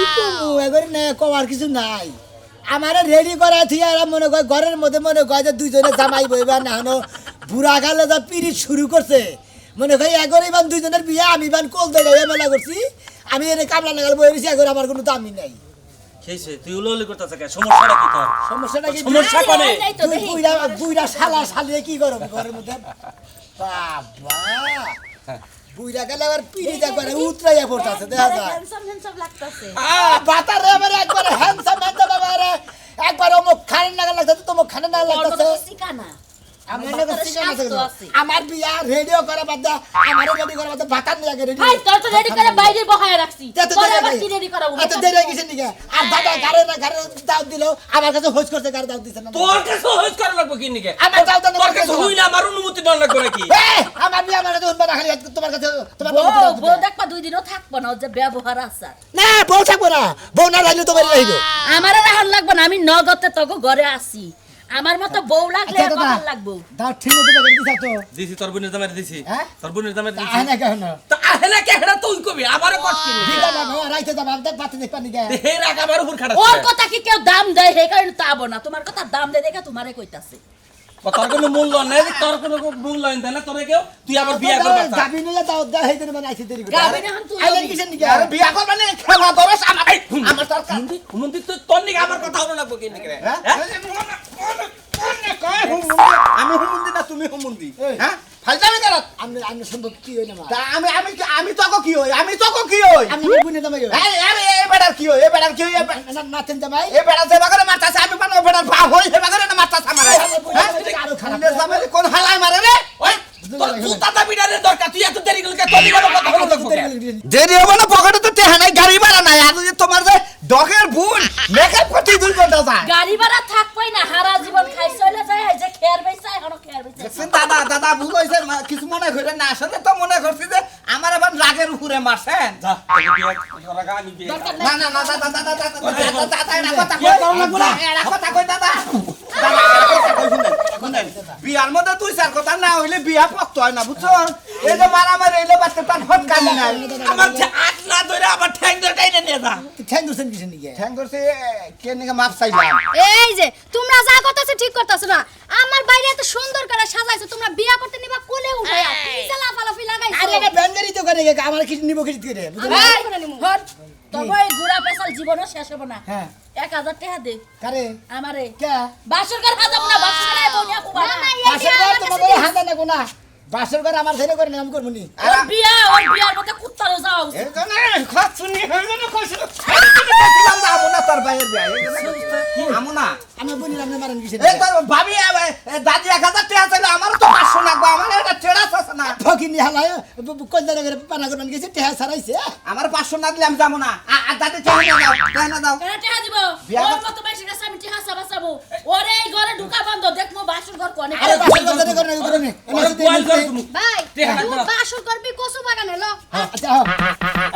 কি কমু এবারে না কওয়ার কিছু নাই আমারে রেডি করা থিয়া আর মনে কয় ঘরের মধ্যে মনে কয় যে দুইজনে জামাই বইবা না হনো বুড়া গালে যা পিরিত শুরু করছে মনে কয় এগরে বান দুইজনের বিয়া আমি বান কোল দেই মেলা করছি আমি এনে কামলা লাগাল বই রইছি এগরে আমার কোনো দামই নাই খেয়েছে তুই উলোলি করতেছ কেন সমস্যাটা কি তোর সমস্যাটা কি সমস্যা কোনে তুই বুইড়া শালা শালিয়ে কি করব ঘরের মধ্যে বাবা বুইড়া গেলে আবার পিরিত একবারে উতরাইয়া পড়তাছে দেখা যায় হ্যান্ডসাম লাগতাছে বাতারে আমার একবার হ্যান্ডসাম হ্যান্ডসাম বাবারে একবার মুখ খানে না লাগতাছে তো মুখ খানে না লাগতাছে সিকানা আমার বিয়া রেডিও করা বাদ দা আমার রেডি করা বাদ ভাতার লাগে রেডি ভাই তোর তো রেডি করে বাইরে বহায় রাখছি তোর আবার কি রেডি করাবো এত দেরি হয়ে গেছে নিকে আর দাদা গারে না গারে দাও দিলো আমার কাছে হোজ করতে গারে দাও দিছে না তোর কাছে হোজ করা লাগবে কি নিকে আমার দাও দাও তোর কাছে হই না আমার অনুমতি দন লাগবে নাকি আমার বিয়া আমার কাছে উঠবা না খালি তোমার কাছে তোমার বউ দেখবা দুই দিনও থাকবো না যে ব্যবহার আসার না বউ থাকবো না বউ না রাইলে তোমার রাইলো আমার রাহন লাগবে না আমি নগদে তোকে ঘরে আসি আমার মত বউ লাগলে কখন লাগবো দাও ঠিক মতো করে দিছা তো দিছি তোর বোনের দামে দিছি হ্যাঁ তোর বোনের দামে দিছি আহে না কেন তো আহে না কেহড়া তুই কবি আমারে কষ্ট কি দিবা না রাইতে দাও দেখ পাতে দেখ পানি গে হে রাখ আমার উপর খাড়া ওর কথা কি কেউ দাম দেয় হে কারণ তাবো না তোমার কথা দাম দেয় দেখে তোমারে কইতাছে তোর কোনো মূল্য নাই তোর কোনো মূল্য নাই না তোরে কেউ তুই আবার বিয়া করবা যাবি নিলে দাও দাও হেই দিন মানে আইছে দেরি করে গাবি না তুই আইলেন কিসের নিকে আরে বিয়া করবা না খেলা দরস আমার তোর হুমন্দি তো তোর নিকে আমার কথা হলো লাগবে কি নিকে হ্যাঁ আমি হুমুন্দি না তুমি হুমুন্দি হ্যাঁ ফালতামি করত আমি সম্ভব কি হই না মা আমি তোকে কি হই আমি তোকে কি হই আমি বুনে দামাই আরে এই বেটার কি হই এই বেটার কি হই না নাতেন দামাই এই বেটার সেবা করে মারতাছে আমি পানো বেটার ভা হই সেবা করে না মারতাছে আমারে আরো খারাপ সামনে কোন হালাই মারে রে ওই তোর পুতাটা বিড়ারে দরকার তুই এত দেরি করলি তোর নিকে কথা হলো লাগবে দেরি হবে না পকেটে তো টেহা নাই গাড়ি ভাড়া নাই আর যদি তোমার যে ডগের ভুল মেকআপ করতে 2 ঘন্টা যায় গাড়ি ভাড়া থাকবই না হারা জীবন খাই চলে যায় যে খেয়ার বেচা এখনো খেয়ার বেচা দেখছেন দাদা দাদা ভুল হইছে কিছু মনে করে না আসলে তো মনে করছি যে আমার আবার রাগের উপরে মারছেন যা তোকে বিয়া করা গা আমি বিয়া না না না দাদা দাদা দাদা দাদা এটা কথা কই এটা কথা কই দাদা বিয়ার মধ্যে তুই স্যার কথা না হইলে বিয়া পক্ত হয় না বুঝছো এই যে মারামারি হইলে বাচ্চা তার ফট কালি নাই আমার আট না ধরে আমার ঠ্যাং ধরে টাইনে নিয়ে যা ঠ্যাং দুছেন কিসের নিকে ঠ্যাং করছে কে নিকে মাপ চাইলাম এই যে তোমরা যা করতেছো ঠিক করতেছো না আমার বাইরে এত সুন্দর করে সাজাইছো তোমরা বিয়া করতে নিবা কোলে উঠায়া পিছে লাফালাফি লাগাইছো আরে এটা ব্যান্ডারি তো করে আমার কিছু নিব কিছু করে হট তবে এই গুড়া পেশাল জীবনও শেষ হবে না হ্যাঁ 1000 টাকা দে কারে আমারে কে বাসর ঘর হাজাব না বাসর ঘরে বনিয়া কুবা না বাসর ঘর তোমাদের হাতে না কোনা বাসর ঘর আমার ছেলে করে নাম করব নি ওর বিয়ার মধ্যে কুত্তারও যাও এই জন্য খত শুনি হই জন্য কইছিল কইছিলাম না আমনা তোর ভাইয়ের বিয়া এই জন্য আমনা আমি বলি নাম মারেন কিসের এই তোর ভাবি দাদি 1000 টাকা চাইলে আমারও তো 500 লাগবে আমার এটা টেড়া আছে না ফকিনি হালায় কলদারে করে পানা করবেন গেছে টেহা ছাড়াইছে আমার 500 না দিলে আমি যাবো না আর দাদি টাকা না দাও কেন টাকা দিব বিয়া ওর মত বেশি কাছে আমি টাকা সাবাসাবো ওরে এই ঘরে ঢুকা বন্ধ দেখমু বাসর ঘর কোনে আরে বাসর ঘর করে না করে নে ভাই টেহা তুই লাগবে না। বাসর করবি কচু বাগানে ল আচ্ছা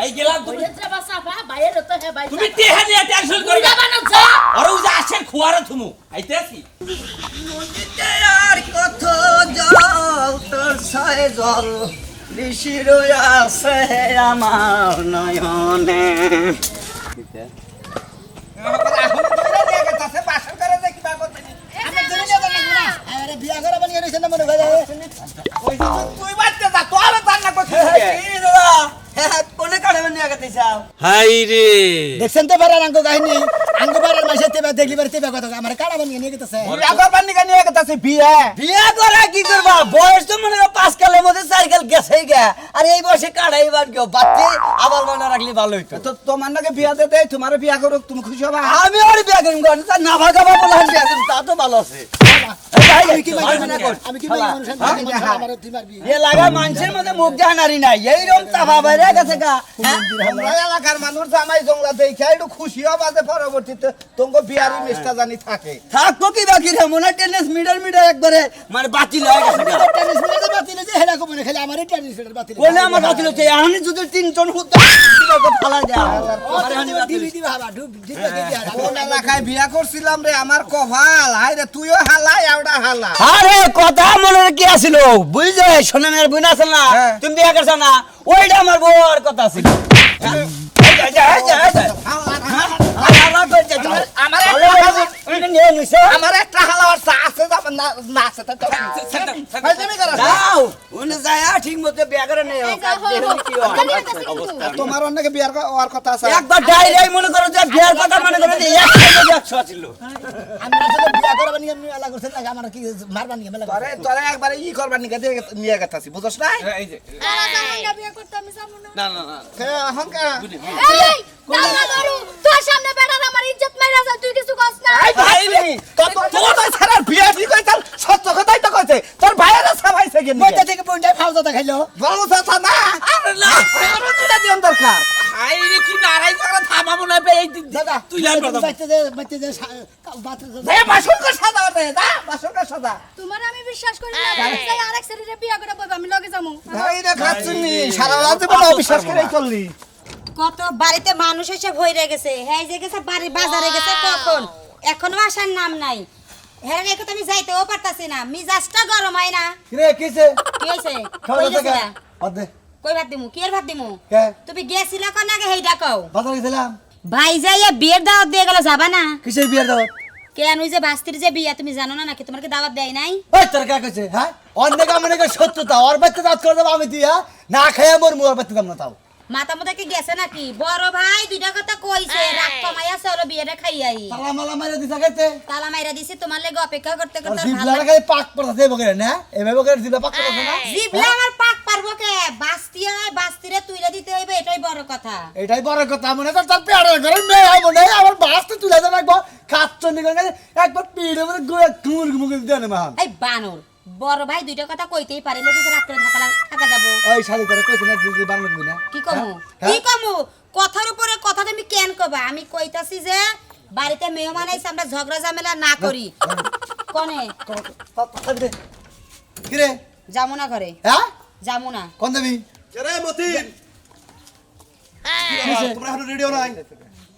এই গেলাম তুমি ওরে যাবা সাফা বাইরে তো হে ভাই তুমি টেহা নিয়ে টেনশন করবে যাবা না যা আর ওই যে আসেন খুয়ারে থুমু আইতেছি নদীতে আর কত জল তোর ছয় জল নিশির আছে আমার নয়নে আরে বিয়া করে বানিয়ে রইছেন না মনে করে তুই বাচ্চা যা তোর তার না কথা কোনে কাড়ে নিয়ে গেতে চাও হাই রে দেখছেন তো পারার আঙ্গ কাহিনী আঙ্গ পারার মাসে তেবা দেখলি পারে তেবা কথা আমার কাড়া বানিয়ে নিয়ে গেতেছে বিয়া করবার নিকে নিয়ে গেছে বিয়া বিয়া করা কি করবা বয়স তো মনে হয় 5 কালের মধ্যে 4 কাল গেছেই গে আর এই বয়সে কাড়াই বাদ কেউ বাচ্চা আবার মনে রাখলে ভালো হইতো তো তোমার নাকি বিয়া দে দেই তোমার বিয়া করুক তুমি খুশি হবা আমি আর বিয়া করিম কোন তা না ভাগা বাবা লান বিয়া করিম তা তো ভালো আছে আমি কি মানুষ আমার তুই মারবি এ লাগা মানুষের মধ্যে মুখ জানারি নাই এই রকম তাফা বাইরে গেছে গা আমরা এলাকার মানুষ জামাই জংলা দেখে একটু খুশি হবা যে পরবর্তীতে তোমাকে বিয়ারি মিষ্টা জানি থাকে থাকবো কি বাকি রে মনে টেনিস মিডল একবারে মানে বাতিল হয়ে গেছে গা টেনিস প্লেয়ার বাতিল যে হেডা কো মনে খালি আমারই টেনিস প্লেয়ার বাতিল বলে আমার বাতিল হচ্ছে আমি যদি 3 জন হুদ ফালা দেয়া আমারে হানি বাতিল দিবি দিবি হাবা ডুব দিবি দিবি কোন এলাকায় বিয়া করছিলাম রে আমার কপাল হাই রে তুইও হালা এওডা হালা আরে কথা মনে কি আছিল বুঝলে সোনামের বুনা আছে না হ্যাঁ। তুমি বিয়া করছ না ওইটা আমার বউর কথা ছিল হালা নাচে তো ফাইজলামি করছ যাও উনি যায় ঠিক মতো বিয়া করে নেই এই যাও, হো, হো। কি ওখানে গেছে কিন্তু। তোমার অনেকে বিয়ার হওয়ার কথা আছে একবার ডাইরেক্ট মনে করো যে বিয়ার কথা মনে করো যে 100 ছিল আমি আসলে বিয়া করবার নিয়ে আমি মেলা করছেন লাগে আমার কি মারবার নিয়ে মেলা তোরে তোরে একবারে ই করবার নিকে নিয়ে গেতাছি বুঝছ না এই যে তারা যাবেন না বিয়ে করতে, আমি যাবো না। না না না হংকা এই, দাঁড়া ধরু, তোর সামনে বেটার আমার ইজ্জত মাইরা যায়, তুই কিছু কস না। এই ভাই রে তোর তো ছাড়ার বিয়া দি কইতাল সত্য কথাই তো কইছে তোর ভাইয়েরা সবাইছে কেন মইটা থেকে বইটাই ফাউজা খাইলো বড় কথা না আরে না আমার দুটা দিন দরকার আই রে কি নারাই করে থামা মনে হবে এই দাদা তুই লাল বাদাম বাইতে যে বাথরুম দে বাসনকে সাদা রে দা বাসনকে সাদা তোমার আমি বিশ্বাস করি না, যাই আরেক ছেলেরে বিয়ে করে বলবো, আমি লগে যাবো। ভাই রে খাচ্ছনি সারা রাত জীবন অবিশ্বাস করেই চললি কত বাড়িতে মানুষ এসে ভইরে গেছে, হ্যাঁ যে গেছে বাড়ি বাজারে গেছে কখন, এখনো আসার নাম নাই। হ্যাঁ রেখে তো আমি যাইতেও পারতাছি না, মিজাজটা গরম হয় না। রে কিছে কি হয়েছে? খাওয়া কই দাওয়া গেছিলা? অদে কই ভাত দিমু? কি এর ভাত দিমু? কে তুমি গেছিলা কোন আগে হেইডা কও। বাজার গেছিলাম ভাই যাইয়া বিয়ের দাওয়াত দিয়ে গেল, যাবা না? কিসের বিয়ার দাওয়াত কেন ওই যে বাস্তির যে বিয়া তুমি জানো না নাকি? তোমার কি দাওয়াত দেয় নাই? ওই তোর কে কইছে হ্যাঁ অনেক মনে করে সত্যতা ওর বাচ্চা দাঁত করে দেব আমি দিয়া না খাইয়া মোর মোর বাচ্চা দাম না তাও মাথা মধ্যে কি গেছে নাকি? বড় ভাই দুইটা কথা কইছে, রাগ কমাইয়া চলো বিয়েটা খাইয়াই। তালা মালা মারা দিছা খাইতে তালা মাইরা দিছি তোমার লাগি অপেক্ষা করতে আর করতে আর জিবলা ভালো লাগাই পাক পড়াছে বগরে না এভাবে বগরে জিবলা পাক পড়াছে না জিবলা আমার পাক পারবো কে? বাস্তি হয়, বাস্তিরে তুইলা দিতে হইবে, এটাই বড় কথা। এটাই বড় কথা মনে কর তোর পেড়ে করে মেয়ে হবো না আমার বাসতে তুলে দেন একবার কাচ্চনি করে একবার পিড়ে মধ্যে গুয়া কুমুর মুখে দিয়ে না মাহান এই বানর বড় ভাই দুইটা কথা কইতেই পারে না, কিন্তু রাত্রে থাকা যাবো। ওই শাড়ি করে কইছ না দিদি বাংলা কই না কি কমু? হ্যাঁ? কি কমু? কথার উপরে কথা তুমি কেন কবা? আমি কইতাছি যে বাড়িতে মেহমান আইছে, আমরা ঝগড়া ঝামেলা না করি। কোনে কি রে যামু না ঘরে, হ্যাঁ যামু না। কোন দেবি রে মতিন তোমরা এখন রেডিও নাই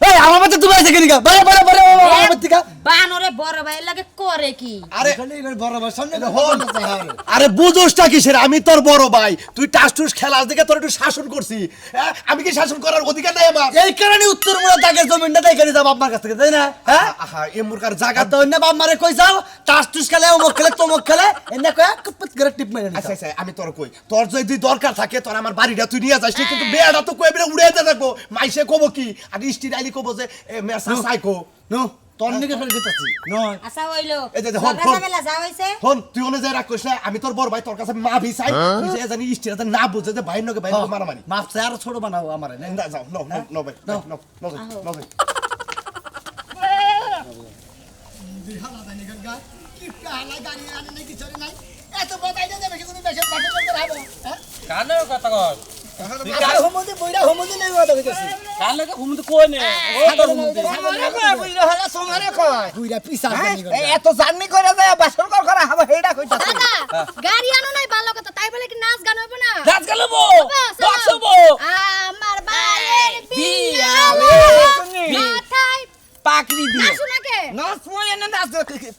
এই আমার বাচ্চা তুমি আইছে কেনিকা বড় বড় বড় আমার বাচ্চা বানরে বড় ভাই লাগে করে কি? আরে বড় বড় সামনে হন আরে বুঝোসটা কিসের আমি তোর বড় ভাই তুই টাস টুস খেলাস দেখে তোর একটু শাসন করছি হ্যাঁ? আমি কি শাসন করার অধিকার নাই আমার এই কারণে উত্তর মুড়া দাগে জমিনটা তাই করে যাব আপনার কাছ থেকে তাই না হ্যাঁ আহা এ মুরকার জায়গা তো অন্য বাপ মারে কই যাও টাস টুস খেলে অমুক খেলে তমুক খেলে এনে কয়া কুপত করে টিপ মেরে আচ্ছা আচ্ছা আমি তোর কই তোর যদি দরকার থাকে তোর আমার বাড়িটা তুই নিয়ে যাস কিন্তু বেয়াটা তো কই বেরে উড়ে যেতে থাকবো মাইসে কব কি আর স্টির আইলি কব যে মেসা সাইকো নো তোর নিকে ফেলে দিতেছি নয় আচ্ছা হইলো, এই যে হন, ঝগড়া হন। ঝামেলা যা হইছে হন তুই ওনে যায় রাখ কইছ না আমি তোর বড় ভাই তোর কাছে মা ভি চাই তুই যে জানি স্টির না বুঝে যে ভাই নকে ভাই মারামারি মাপ চাই আর ছোট বানাও আমারে না যাও নো নো নো ভাই নো নো নো নো ভাই কি কালা গাড়ি আনে নাকি চলে নাই এত বাতাই দে বেশি কোনো বেশি বাসন করতে হবে হ্যাঁ কানে কথা কর আর হোমতে বইরা হোমতে নেই কথা কইতাছি কানে হুমতে কই নে ও তো হুমতে বুইরা হলা সোমারে কয় বুইরা পিছা জানি এই এত জার্নি করে যায় বাসন করা হবে হেডা কইতাছি দাদা, গাড়ি আনো নাই ভালো কথা, তাই বলে কি নাচ গান হইব না? নাচ গালবো বক্স হবো আমার ভাইয়ের বিয়া মাথায় পাকড়ি দিয়ে আসু নাকে? নাচ মই এনে নাচ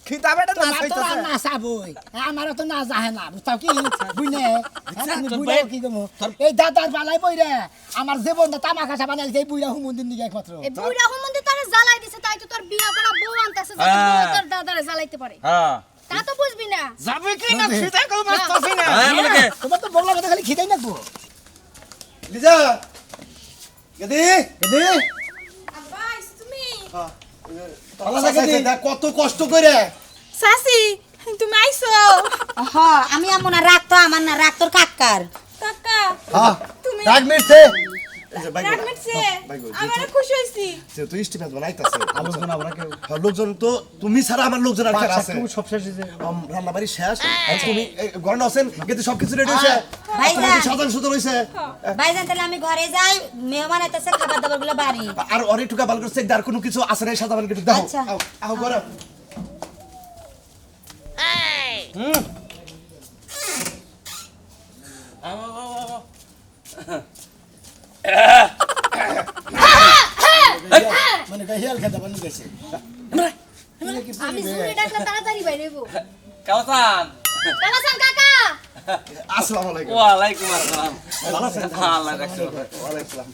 খিতাবেটা নাচ তোমার তো হইতাছে আর নাচ আবই আমারও তো নাচ আহে না বুঝতাও কি বুঝনে তুমি বুইরা কি কমু এই দাদার বালাই বইরে আমার জীবনটা তামাক খাসা বানাইছে এই বুইরা হুমুন্দির নিগে একমাত্র এই বুড়া হুমন্দি তোরে জ্বালাই দিছে, তাই তো তোর বিয়া করা বউ আনতাছে, যাতে হ্যাঁ। বউ তোর দাদারে জ্বালাইতে পারে। হ্যাঁ তা তো বুঝবি না। যাবে কি না খিতা কল মাস্তাছি না হ্যাঁ মানে তোমার তো বগলা কথা খালি খিদাই নাকবো লিজা গদি এদি আব্বাস তুমি আল্লাহ দেখ কত কষ্ট করে সাসি তুমি আইছো? হ আমি আমো না, রাগ তো আমার না, রাগ তোর কাকার। কাকা হ্যাঁ তুমি রাগ মিটছে এই যে ভাই রাগ মিটছে? ভাই আমরা খুশি হইছি। সে তো স্টিফেন্স বানাইতাছে আলোচনা আমরা কেউ লোকজন তো তুমি ছাড়া আমার লোকজন আর কার আছে সব শেষ হয়েছে রান্না বাড়ি শেষ আর তুমি ঘরে আছেন কিন্তু সবকিছু রেডি হইছে ভাইজান। আপনার সাজান সুতর হইছে ভাইজান তাহলে আমি ঘরে যাই, মেহমান আইতাছে, খাবার দাবার গুলো বাড়ি। আর অনেক টুকা ভালো করে চেক আর কোনো কিছু আছে না সাজাবার কিছু দাও আচ্ছা। আও ঘরে মানে হেল খেতে বানি গেছে আমি জুরি ডাকলে তাড়াতাড়ি বাইরেবো। কাওসান কালাসান কাকা আসসালামু আলাইকুম ওয়ালাইকুম আসসালাম ভালো আছেন আল্লাহ রাখছো ওয়ালাইকুম আসসালাম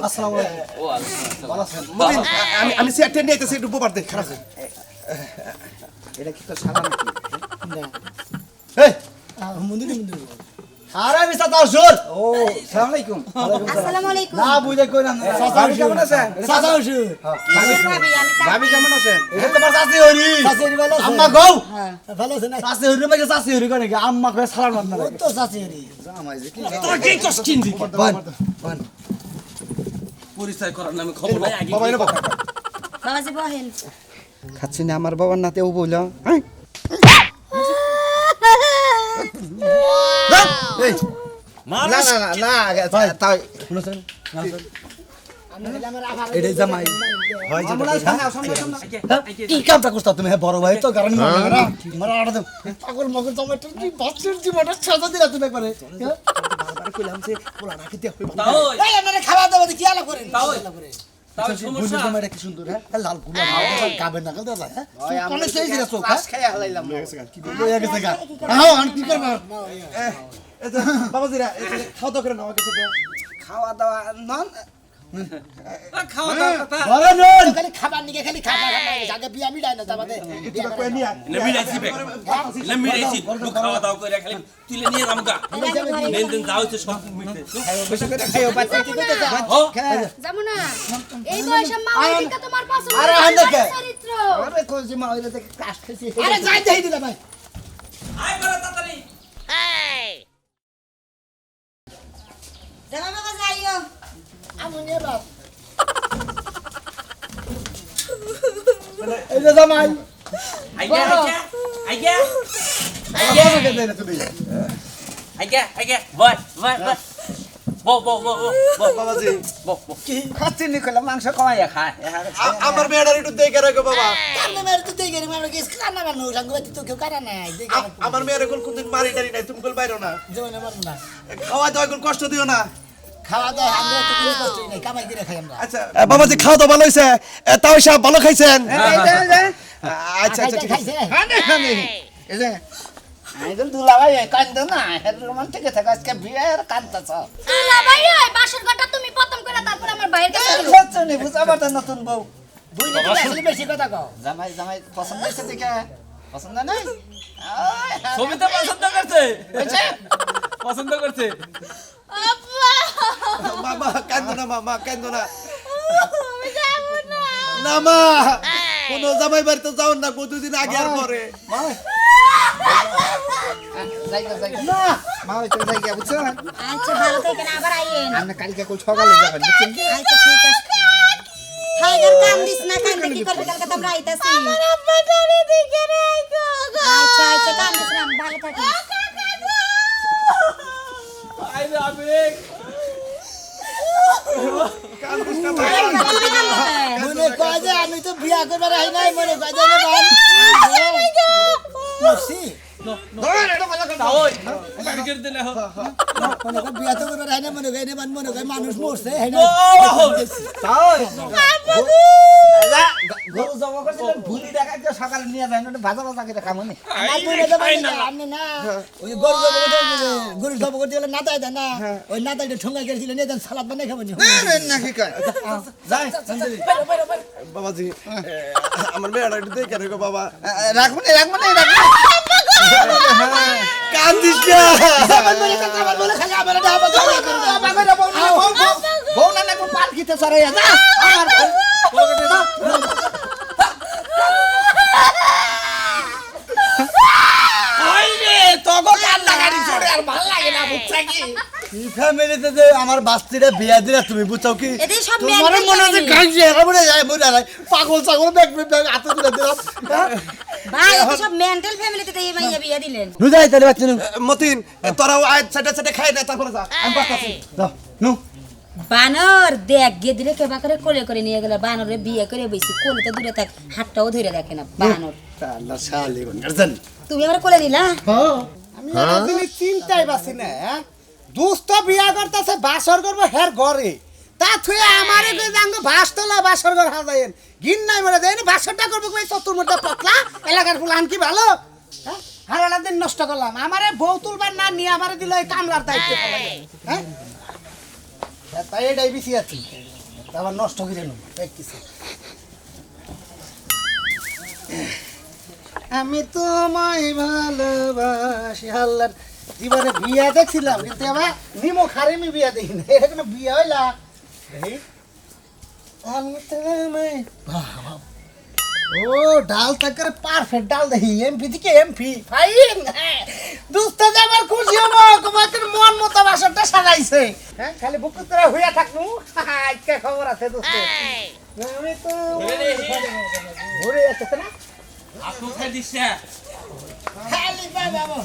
আসসালামু আলাইকুম ওয়ালাইকুম আসসালাম ভালো আছেন মতিন, আমি চেয়ারটা নিয়ে আইতেছি একটু বোবার দে খারাপ এটা কি তো সারা নাকি এই মুন্দির আরে মিস্টার তাওসুর ও সালাম আলাইকুম আসসালামু আলাইকুম না বুঝে কই না ভাবি কেমন আছেন সাদা ওষু কিসের ভাবি আমি ভাবি কেমন আছেন এটা তোমার চাচি হরি চাচি ভালো আছে আম্মা গো ভালো আছে না চাচি হরি মানে চাচি হরি কোনে কি আম্মা কই সালাম মারনা ও তো চাচি হরি তোরা কি কস কিনবি বল বল পরিচয় করার নামে খবর নাই আগে বাবা এনে বাবা বাবাজি বহেন খাচ্ছি না আমার বাবার নাতে ও বইল এই মার না না না না তাই এটাই জামাই হয় যে আমরা সামনে কি কামটা করছ তুমি হে বড় ভাই তো কারণ মারা মারা আড়া দাও পাগল মগল টমেটো কি বাচ্চার জীবনটা সাজা দিলা তুমি একবারে বারবার কইলাম যে পোলা রাখি দিয়া হইবা তাও এই আপনারা খাওয়া দাওয়া কি আলা করেন তাও আলা করে তাও বুঝলি সমস্যা জামাইটা কি সুন্দর হ্যাঁ লাল গুলা গাবে নাগাল দেওয়া হ্যাঁ কোনে সেই জিরা চোখ পাস খাইয়া হালাইলাম কি হয়ে গেছে গা হ্যাঁ আর কি করব বাবা জিরা খাওয়া দাওয়া করে নাও কিছু খাওয়া দাওয়া নন খাওয়া দাওয়া কথা বড় নন খালি খাবার নিকে খালি খাবার জায়গা বিয়া মিলাই না যাবাতে এটা কই নিয়া নেমিরাইছি বে নেমিরাইছি তুই খাওয়া দাওয়া করে খালি তুলে নিয়ে রামগা মেন দিন যাও হচ্ছে সব মিটে পয়সা করে খাইও বাচ্চা কি কইতে যা ও যাবো না এই বয়সে মা ওইদিকে তোমার পছন্দ আরে হয় না, আন্দে কে? চরিত্র আরে কইছি মা হইলে দেখে কাশ খাইছি আরে যাই দেই দিলা ভাই আয় করে তাড়াতাড়ি জামা বাবা যাইও আমি নিয়ে বাপ এই যে জামাই আইগা আইগা বাবাকে দেই না তুমি আইগা বয় বয় বয় বাবাজি খাচ্ছি নি কইলাম মাংস কমাইয়া খায় আমার মেয়েটার একটু দেখে রাখো বাবা কান্না মেরে তো দেই গেরে মারো গেস কান্না বানো সঙ্গবাতি তো কেউ কারা নাই দেই গেরে আমার মেয়ের এখন কোনদিন মারি টারি নাই তুমি কল বাইরো না জীবনে মারবো না খাওয়া দাওয়া এখন কষ্ট দিও না খাওয়া দাওয়া আমরা তো কোনো কষ্টই নাই কামাই করে খাই আমরা আচ্ছা বাবাজি খাওয়া দাওয়া ভালো হইছে তাও সাহেব ভালো খাইছেন আচ্ছা আচ্ছা ঠিক আছে খাইছে এই যে আইদল দুলাভাই কান্দ না হের রোমান্টিক থাকে আজকে বিয়ের কান্দছ আলা ভাই ওই বাসর ঘরটা তুমি প্রথম করে তারপর আমার ভাইয়ের কাছে দিও সচ্চ নি বুঝাবার তো নতুন বউ দুই দিন আসলে বেশি কথা কও জামাই জামাই পছন্দ হইছে দেখে পছন্দ নাই সবিতা পছন্দ করছে মামা কান্দো না মামা কান্দো না আমি যাব না না মা কোনো জামাই বাড়িতে যাও না কতদিন আগে আর পরে জায়গা জায়গা না মা হইতে জায়গা বুঝছো আচ্ছা ভালো থেকেন আবার আইয়েন আমরা কালকে কোন সকালে যাবেন বুঝছেন কি আচ্ছা ঠিক আছে টাইগার কাম দিস না কান্দে কি করবে কালকে তোমরা আইতাছি আমার আব্বা ধরে দিকে রাখো আচ্ছা আচ্ছা কাম দিস না ভালো থাকিস আইরে আবেগ মনে কয় যে আমি তো বিয়া করবার আই নাই মনে কয় যে না মরছি তাও ক্রিকেট দিলে হ মনে কয় বিয়া তো করবার আই না মনে কয় নেবান মনে কয় মানুষ মরছে হ্যাঁ গরু জমা করছিলেন ভুলি দেখা দিয়ে সকালে নিয়ে যায় না ভাজা ভাজা করে খামনি আমার মনে তো মানে আপনি না ওই গরু জব করতে গেলে নাতাই দেন না ওই নাতাইটা ঠোঙ্গা করেছিল নিয়ে দেন সালাদ বানাই খাবেন নাকি কয় যাই বাবাজি আমার মেয়েটা একটু দেখে রাখো বাবা রাখমনি কান্দিস না আমার মনে খালি আমার ডাবা বউ না না পালকিতে চড়াইয়া যা আমার আইরে তোগো কান্না গাড়ি ছড়ে আর ভাল লাগে না বুঝছা কি ফ্যামিলিতে যে আমার বাস্তিটা বিয়া দিলা তুমি বুঝাও কি এদের সব তোমার mental মনে হচ্ছে family। গাইছে এরা মনে যায় মনে হয় পাগল ছাগল ব্যাগ হাতে তুলে দিলাম ভাই এদের সব মেন্টাল ফ্যামিলিতে তো এই মাইয়া বিয়া দিলেন বুঝাই তাহলে বাচ্চা মতিন তোরাও আজ সেটা খাই না তারপরে যা আমি পাঠাচ্ছি দাও নু বানর দেখ গেদিরে কেবা করে কোলে করে নিয়ে গেল বানরে বিয়ে করে বইছি কোলে তো দূরে থাক হাতটাও ধরে রাখে না বানর আল্লাহ শালি গার্জেন তুমি আমার কোলে নিলা আমি তুমি চিন্তাই বাসি না দুস্থ বিয়া করতেছে বাসর করবো হের ঘরে তা তুই আমারে কই জাঙ্গ ভাস তোলা বাসর ঘর হাজাইন গিন নাই মরে দেন বাসরটা করবো কই চতুর মধ্যে পতলা এলাকার ফুলান কি ভালো হ্যাঁ হারালা দিন নষ্ট করলাম আমারে বউ তুলবার না নিয়ে আমারে দিল এই কামলার দায়িত্ব হ্যাঁ তাই এটাই বেশি আছি আবার নষ্ট করে নেব কিছু আমি তোমায় ভালোবাসি আল্লাহর জীবনে বিয়া দেখছিলাম কিন্তু আমার নিমো খারিমি বিয়া দেখি না এটা কোনো বিয়া হইলা এই, আমি তোমায় ও ডাল তাকার পারফেক্ট ডাল দেখি এমপি থেকে এমপি ফাইন দোস্ত যে আমার খুশি হবো তোমাদের মন মতো বাসনটা সাজাইছে হ্যাঁ খালি বুক তোরা হইয়া থাকনু আজকে খবর আছে দোস্ত আমি তো ঘুরে আছে না আপু খাই দিছে খালি বাবা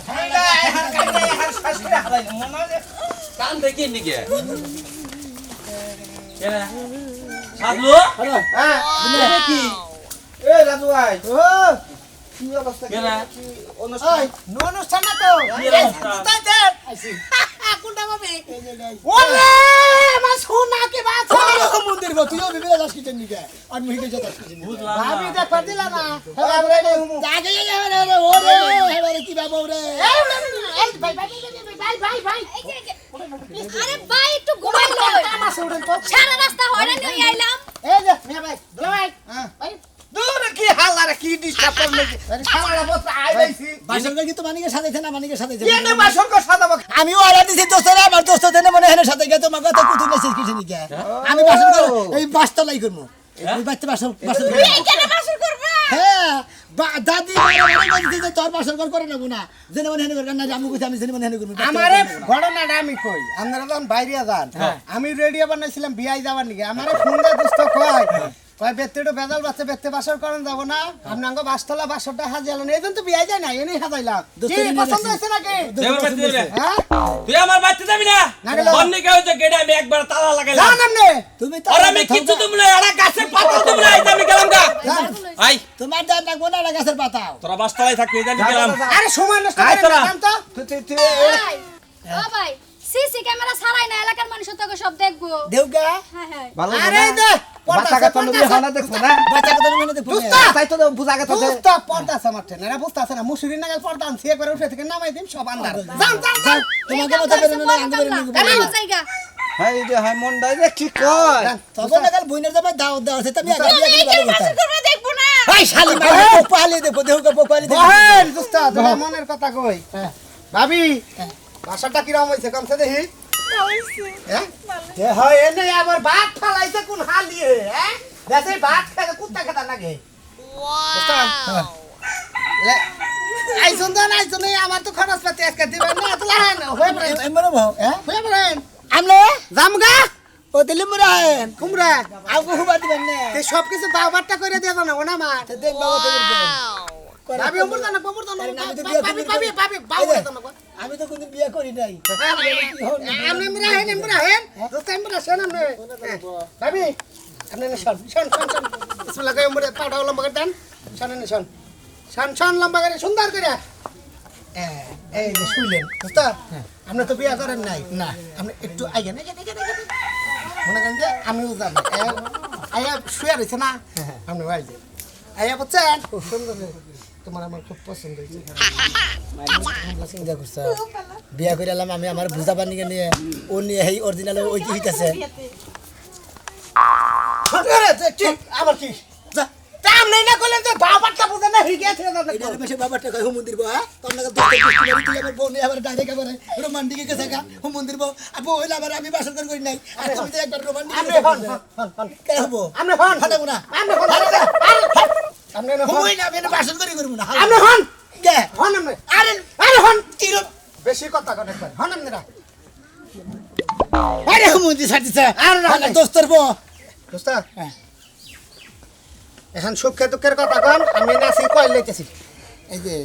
কান দেখি নিকে কেনা সাধু হ্যাঁ এটা কি এ রাজু ভাই ও কি অবস্থা কেনা অনুষ্ঠান অনুষ্ঠান না তো কি অবস্থা? কোনটা পাবে ওরে আমার সোনা কে বাত মন্দির গো তুইও বিবেক দাস কিচেন নিকে আর মুহিকে যাস কিচেন বুঝলাম ভাবি না। দেখো দিলা না আমরা রে আগে যাবে ওরে এবারে কি বাবা ওরে এই ভাই ভাই ভাই ভাই ভাই আরে ভাই একটু ঘুমাই লই আমার সোডন তো সারা রাস্তা হয়রানি হয়ে আইলাম এই যে মিয়া ভাই দুলা ভাই ভাই দূর কি হালারে কি ডিস্টার্ব করলে হালারে বস আই যাইছি বাসনটা কিন্তু মানিকের সাথে না মানিকের সাথে এনে বাসন কো সাদাবো আমি অর্ডার দিছি দোস্তরা আমার দোস্ত দেনে মনে হেনে সাথে গেছে তোমার কথা কুতুন নেছিস কিছু নিকে আমি বাসন করে এই বাসতলাই করব এই বাচ্চা বাসন বাসন কেন বাসর করবা হ্যাঁ দাদি বাবা বলতে যে তোর বাসন করে নেব না জেনে মনে হেনে করব না আমি কইছি আমি জেনে মনে হেনে করব আমারে ঘটনাটা আমি কই আপনারা যখন বাইরে যান আমি রেডিও বানাইছিলাম বিয়াই যাবার নিকে আমারে ফোন দে দোস্ত কয় কয় বেতেটো বেদাল বাচ্চা বেতে বাসর করেন যাব না আপনাঙ্গ বাসতলা বাসরটা হাজাইলেন এইজন তো বিয়াই যায় না এনে হাজাইলাম কি পছন্দ হইছে নাকি দেবার বাড়িতে দেবে হ্যাঁ তুই আমার বাড়িতে যাবি না না গেলাম। বন্নি কেউ যে গেডে আমি একবার তালা লাগাইলাম যান আমনে তুমি তো আর আমি কিছু তুমি না এরা গাছের পাতা তুমি না আমি গেলাম গা আই তোমার দাঁত না গোনা গাছের পাতাও তোরা বাসতলায় থাকবি জানি গেলাম আরে সময় নষ্ট আয় করেন তোরা। না জান তো ভাই ও ভাই সিসি ক্যামেরা ছাড়াই না এলাকার মানুষ তো সব দেখবো দেউগা হ্যাঁ হ্যাঁ আরে দে বাচ্চাকে তো নবী হানা দেখো না বাচ্চা কথা মনে দেখো তাই তো বুঝা গেছে দোস্ত পর্দা আছে মাঠে না বুঝতা আছে না মুসুরি নাগাল পর্দা আনছি একবার উঠে থেকে নামাই দিম সব আন্দার যান যান যান তোমাকে মতো বেরোনো না আঙ্গ বেরোনো কেন জায়গা হ্যাঁ এই যে হ্যাঁ মন্ডাই যে কি কয় তখন নাগাল বইনের যাবে দাওয়াত দেওয়া আছে তুমি আগে বিয়ে করে ভালো কথা করবা দেখবো না ভাই শালি মাই পোপালি দেখো দেউগা পোপালি দেখো বহেন দোস্ত তোমার মনের কথা কই ভাবি ভাষাটা কি রকম হইছে কমছে দেখি হ্যাঁ এ হয় এনে আবার ভাত ফালাইছে কোন হালিয়ে হ্যাঁ দেশে ভাত খাইতে কুত্তা খেতা লাগে ওয়াও আই সুন্দর আই সুন্দর আমার তো খরচ পাতি আজকে দিবেন না তো লাহেন হয়ে পড়েন এমন ভাও হ্যাঁ হয়ে পড়েন আমলে জামগা ও দিলে মুরান কুমড়া আগু হুবা দিবেন না তে সব কিছু দাওবারটা করে দিয়ে দাও না ওনা মা দেখ বাবা তো ভাবি অমর দানা কবর দানা আমি তো বিয়ে ভাবি করি ভাবি ভাবি বাবু দানা আমি তো কোনদিন বিয়ে করি নাই আমি এমরা হেন দোস্ত এমরা শোন আমনে ভাবি আপনি শোন শোন শোন শোন বিসমিল্লাহ কই এমরা পাটা লম্বা করে দেন শোন শোন শোন শোন লম্বা করে সুন্দর করে এই যে শুইলেন দোস্ত আপনি তো বিয়ে করেন নাই না আপনি একটু আগে না মনে করেন যে আমিও যাব আয়া শুয়ে রয়েছে না আপনি ভাই আয়া বলছেন খুব সুন্দর তোমার আমার খুব পছন্দ হয়েছে চিন্তা করছো বিয়া করে এলাম আমি আমার বুঝাবার নিয়ে ও নিয়ে এই অরিজিনাল ওই কি হইতাছে আবার কি দাম নেই না করলেন তো বাবারটা বুঝে না হয়ে গেছে এটার বেশি বাবারটা কই হুমন্দির বউ হ্যাঁ তোমরা তো দোস্ত গোষ্ঠী তুই আমার বউ নিয়ে আবার ডাইরেক্ট আবার রোমান্টিকে গেছে গা হুমন্দির বউ আর বউ হইলে আবার আমি বাসন করি নাই আর তুমি তো একবার রোমান্টিক আপনি হন হন কে হবো আপনি হন ফাটাবো না আপনি হন আপনি হন হুমই না আমি বাসন করি করবো না আপনি হন কে হন আপনি আরে আরে হন কিরম বেশি কথা কন একবার হন আপনারা আরে হুমন্দি ছাড়তেছে আরে না, আর দোস্তর বউ দোস্ত হ্যাঁ এখন সুখে দুঃখের কথা কন আমি নাচি কই লইতেছি এই যে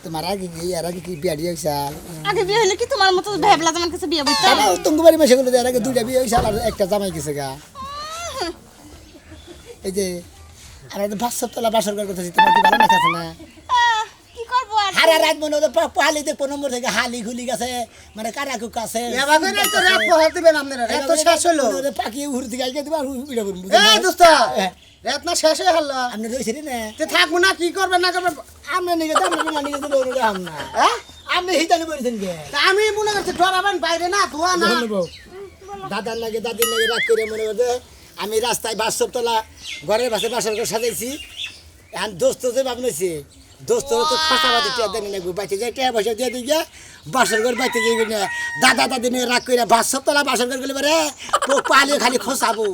তোমার আগে কি আর আগে কি বিয়া দিয়ে হইছাল আগে বিয়ে হলে কি তোমার মতো ভেবলা তোমার কাছে বিয়ে বইতে তুঙ্গুবাড়ি মাসে গুলো এর আগে দুইটা বিয়ে হইছাল আর একটা জামাই গেছে গা এই যে আর একটা বাসতলা বাসর ঘর করতেছি তোমার কি ভালো লাগছে না কি করব আর হারা রাত মনে হতো পাহালি দেখবো নম্বর থেকে হালি খুলি গেছে মানে কারাকুক আছে এবার করে তো রাত পোহাল দিবেন আপনারা এত শেষ হলো পাখি উড়ে থেকে আইকে দিবা উড়ে করবো এই দোস্ত রাত না শেষ হয়ে হলো আপনি রয়েছেন না তে থাকবো না কি করবেন না করবেন আপনি নিকে তো আপনি নিকে তো দৌড়ে আম না হ্যাঁ আপনি হিতালি বলেছেন কে তা আমি মনে করছি ডরাবেন বাইরে না ধোয়া না দাদার লাগে দাদির লাগে রাগ করে মনে করছে আমি রাস্তায় বাস সপ্তলা ঘরের পাশে বাসার ঘর সাজাইছি এখন দোস্ত যে ভাবনেছি দোস্তর তো খসাবাদি টিয়া দেন না বাইতে যাই টিয়া পয়সা দিয়ে দিই বাসর ঘর বাইতে যাইবি না দাদা দাদি নিয়ে রাগ করে 5 সপ্তাহ বাসর ঘর গেলে পারে পালিয়ে খালি খসাবো